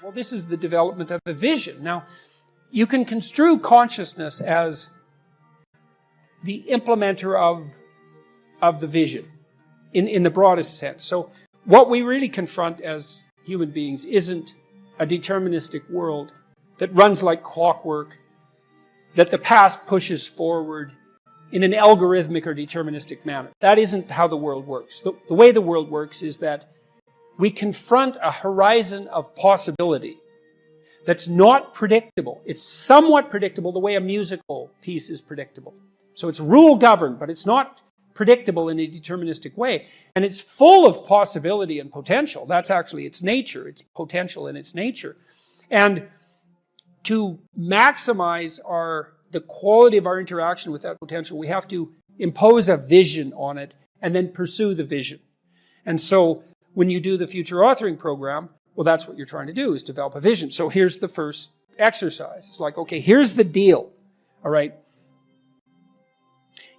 Well, this is the development of a vision. Now, you can construe consciousness as the implementer of the vision in the broadest sense. So what we really confront as human beings isn't a deterministic world that runs like clockwork, that the past pushes forward in an algorithmic or deterministic manner. That isn't how the world works. The way the world works is that we confront a horizon of possibility that's not predictable. It's somewhat predictable the way a musical piece is predictable. So it's rule governed, but it's not predictable in a deterministic way. And it's full of possibility and potential. That's actually its nature. It's potential in its nature. And to maximize the quality of our interaction with that potential, we have to impose a vision on it and then pursue the vision. And so when you do the future authoring program, well, that's what you're trying to do, is develop a vision. So here's the first exercise. It's like, okay, here's the deal. All right.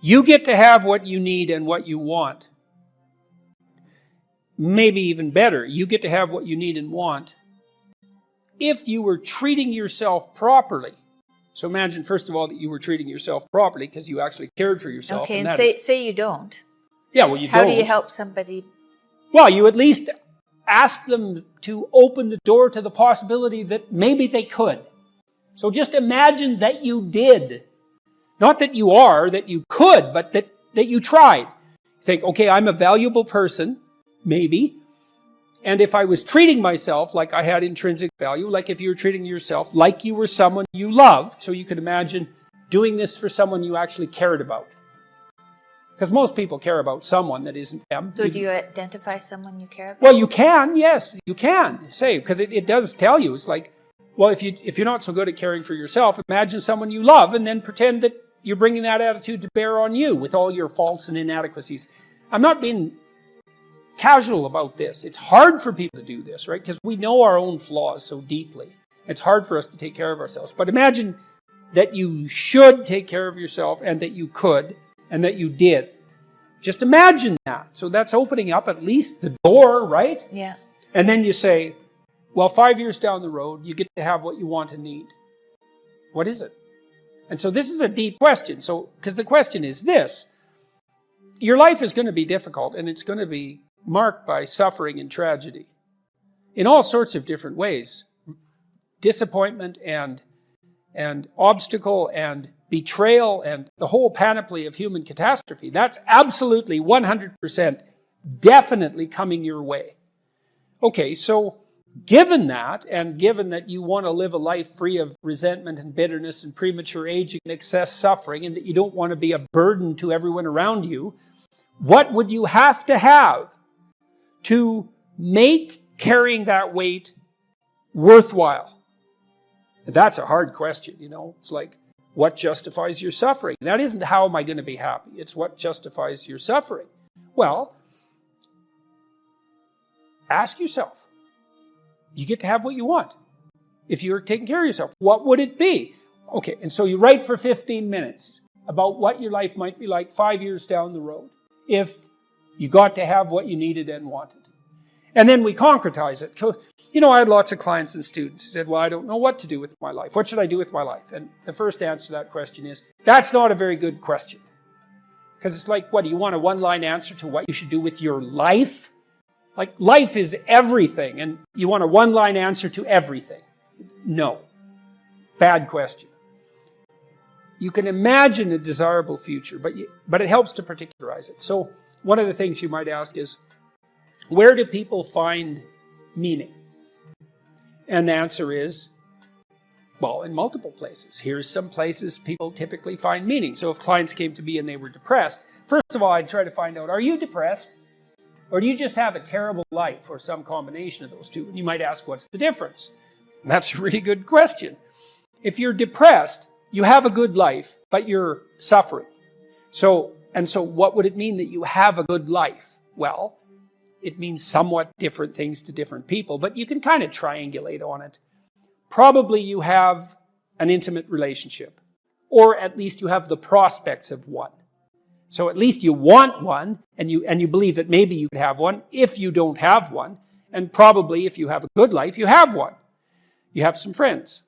You get to have what you need and what you want. Maybe even better, you get to have what you need and want if you were treating yourself properly. So imagine, first of all, that you were treating yourself properly because you actually cared for yourself. Okay, and say you don't. Yeah, well, you don't. How do you help somebody? Well, you at least ask them to open the door to the possibility that maybe they could. So just imagine that you did. Not that you are, that you could, but that you tried. Think, okay, I'm a valuable person, maybe. And if I was treating myself like I had intrinsic value, like if you were treating yourself like you were someone you loved, so you could imagine doing this for someone you actually cared about. Because most people care about someone that isn't them. So do you identify someone you care about? Well, you can, yes, you can say, because it does tell you. It's like, well, if you're not so good at caring for yourself, imagine someone you love and then pretend that you're bringing that attitude to bear on you with all your faults and inadequacies. I'm not being casual about this. It's hard for people to do this, right? Because we know our own flaws so deeply. It's hard for us to take care of ourselves. But imagine that you should take care of yourself and that you could and that you did. Just imagine that. So that's opening up at least the door, right? Yeah. And then you say, well, 5 years down the road, you get to have what you want and need. What is it? And so this is a deep question. So, because the question is this: your life is going to be difficult and it's going to be marked by suffering and tragedy in all sorts of different ways. Disappointment and obstacle and betrayal and the whole panoply of human catastrophe. That's absolutely 100% definitely coming your way. Okay, so given that, and given that you want to live a life free of resentment and bitterness and premature aging and excess suffering, and that you don't want to be a burden to everyone around you, what would you have to make carrying that weight worthwhile? That's a hard question, you know. It's like, what justifies your suffering? That isn't how am I going to be happy. It's what justifies your suffering. Well, ask yourself. You get to have what you want. If you're taking care of yourself, what would it be? Okay, and so you write for 15 minutes about what your life might be like 5 years down the road if you got to have what you needed and wanted. And then we concretize it. You know, I had lots of clients and students who said, well, I don't know what to do with my life. What should I do with my life? And the first answer to that question is, that's not a very good question. Because it's like, what, do you want a one-line answer to what you should do with your life? Like, life is everything, and you want a one-line answer to everything. No. Bad question. You can imagine a desirable future, but it helps to particularize it. So one of the things you might ask is, where do people find meaning? And the answer is, well, in multiple places. Here's some places people typically find meaning. So if clients came to me and they were depressed, first of all, I'd try to find out, are you depressed? Or do you just have a terrible life, or some combination of those two? And you might ask, what's the difference? And that's a really good question. If you're depressed, you have a good life, but you're suffering. So what would it mean that you have a good life? Well, it means somewhat different things to different people, but you can kind of triangulate on it. Probably you have an intimate relationship, or at least you have the prospects of one. So at least you want one, and you believe that maybe you could have one if you don't have one. And probably if you have a good life, you have one. You have some friends.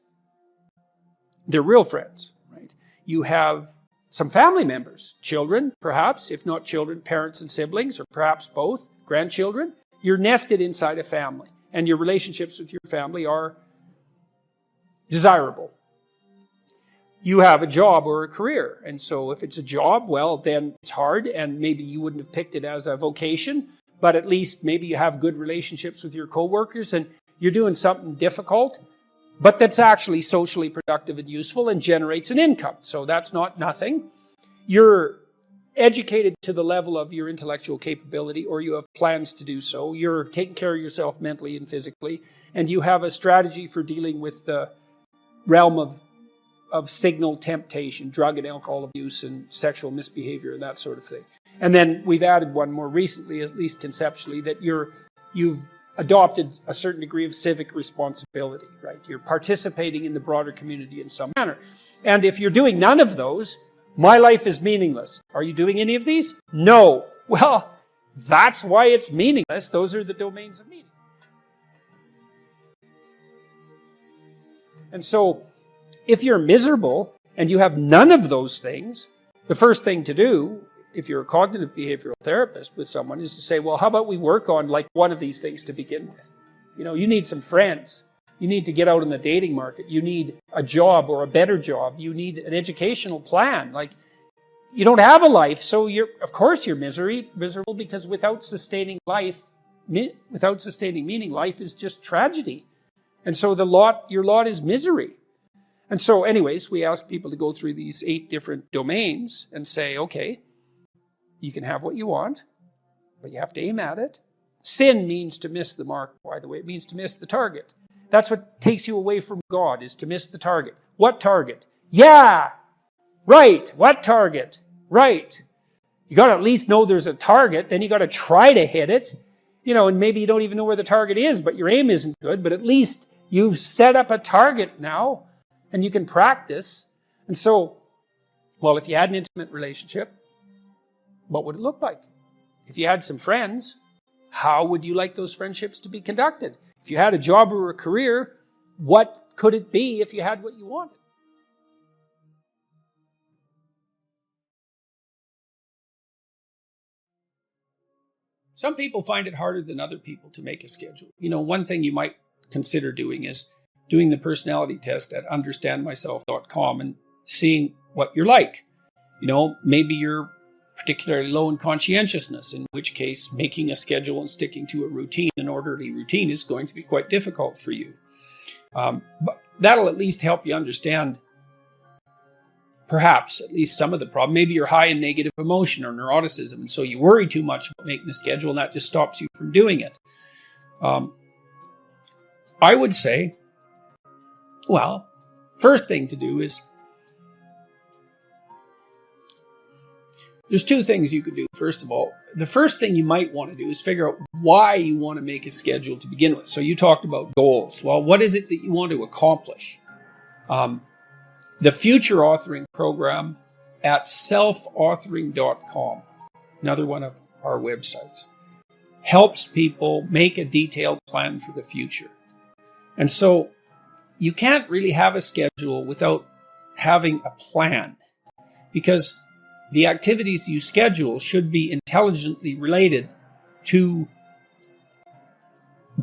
They're real friends, right? You have some family members, children, perhaps, if not children, parents and siblings, or perhaps both, grandchildren. You're nested inside a family, and your relationships with your family are desirable. You have a job or a career, and so if it's a job, well, then it's hard, and maybe you wouldn't have picked it as a vocation, but at least maybe you have good relationships with your coworkers, and you're doing something difficult, but that's actually socially productive and useful and generates an income. So that's not nothing. You're educated to the level of your intellectual capability, or you have plans to do so. You're taking care of yourself mentally and physically, and you have a strategy for dealing with the realm of signal temptation, drug and alcohol abuse and sexual misbehavior and that sort of thing. And then we've added one more recently, at least conceptually, that you've adopted a certain degree of civic responsibility, right? You're participating in the broader community in some manner. And if you're doing none of those, my life is meaningless. Are you doing any of these? No. Well, that's why it's meaningless. Those are the domains of meaning. And so, if you're miserable and you have none of those things, the first thing to do, if you're a cognitive behavioral therapist with someone, is to say, well, how about we work on like one of these things to begin with? You know, you need some friends. You need to get out in the dating market. You need a job or a better job. You need an educational plan. Like, you don't have a life, so of course you're miserable, because without sustaining meaning, life is just tragedy. And so your lot is misery. And so anyways, we ask people to go through these 8 different domains and say, okay, you can have what you want, but you have to aim at it. Sin means to miss the mark, by the way. It means to miss the target. That's what takes you away from God, is to miss the target. What target? Yeah, right. What target? Right. You got to at least know there's a target. Then you got to try to hit it. You know, and maybe you don't even know where the target is, but your aim isn't good. But at least you've set up a target now, and you can practice. And so, well, if you had an intimate relationship, what would it look like? If you had some friends, how would you like those friendships to be conducted? If you had a job or a career, what could it be if you had what you wanted? Some people find it harder than other people to make a schedule. You know, one thing you might consider doing is doing the personality test at understandmyself.com and seeing what you're like. You know, maybe you're particularly low in conscientiousness, in which case making a schedule and sticking to a routine, an orderly routine, is going to be quite difficult for you. But that'll at least help you understand perhaps at least some of the problem. Maybe you're high in negative emotion or neuroticism, and so you worry too much about making the schedule, and that just stops you from doing it. I would say, well, first thing to do is, there's 2 things you could do. First of all, the first thing you might want to do is figure out why you want to make a schedule to begin with. So you talked about goals. Well, what is it that you want to accomplish? The Future Authoring Program at selfauthoring.com, another one of our websites, helps people make a detailed plan for the future. And so you can't really have a schedule without having a plan, because the activities you schedule should be intelligently related to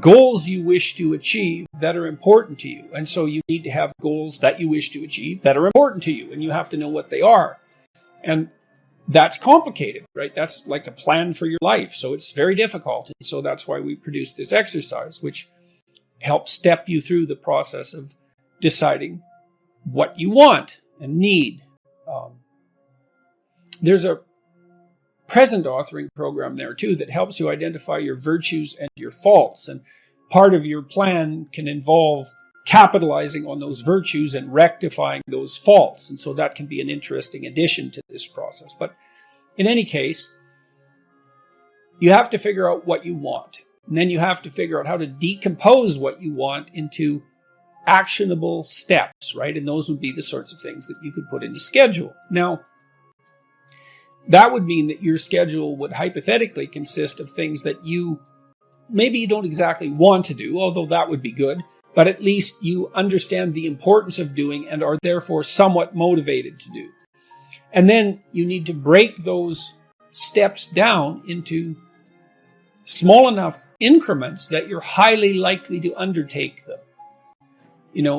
goals you wish to achieve that are important to you. And so you need to have goals that you wish to achieve that are important to you, and you have to know what they are. And that's complicated, right? That's like a plan for your life. So it's very difficult. And so that's why we produced this exercise, which helps step you through the process of deciding what you want and need. There's a present authoring program there too that helps you identify your virtues and your faults. And part of your plan can involve capitalizing on those virtues and rectifying those faults. And so that can be an interesting addition to this process. But in any case, you have to figure out what you want. And then you have to figure out how to decompose what you want into actionable steps, right? And those would be the sorts of things that you could put in a schedule. Now, that would mean that your schedule would hypothetically consist of things that you maybe you don't exactly want to do, although that would be good, but at least you understand the importance of doing and are therefore somewhat motivated to do. And then you need to break those steps down into small enough increments that you're highly likely to undertake them.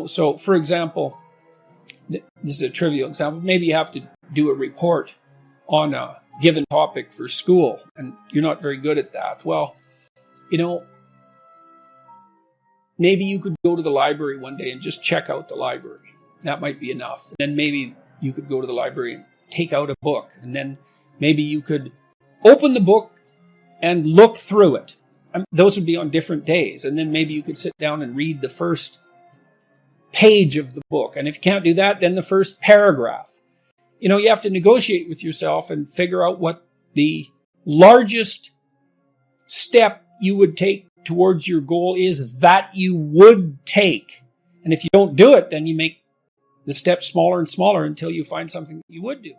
So for example, this is a trivial example. Maybe you have to do a report on a given topic for school and you're not very good at that. Well, maybe you could go to the library one day and just check out the library. That might be enough. Then maybe you could go to the library and take out a book. And then maybe you could open the book and look through it. Those would be on different days. And then maybe you could sit down and read the first page of the book. And if you can't do that, then the first paragraph. You have to negotiate with yourself and figure out what the largest step you would take towards your goal is that you would take. And if you don't do it, then you make the steps smaller and smaller until you find something that you would do.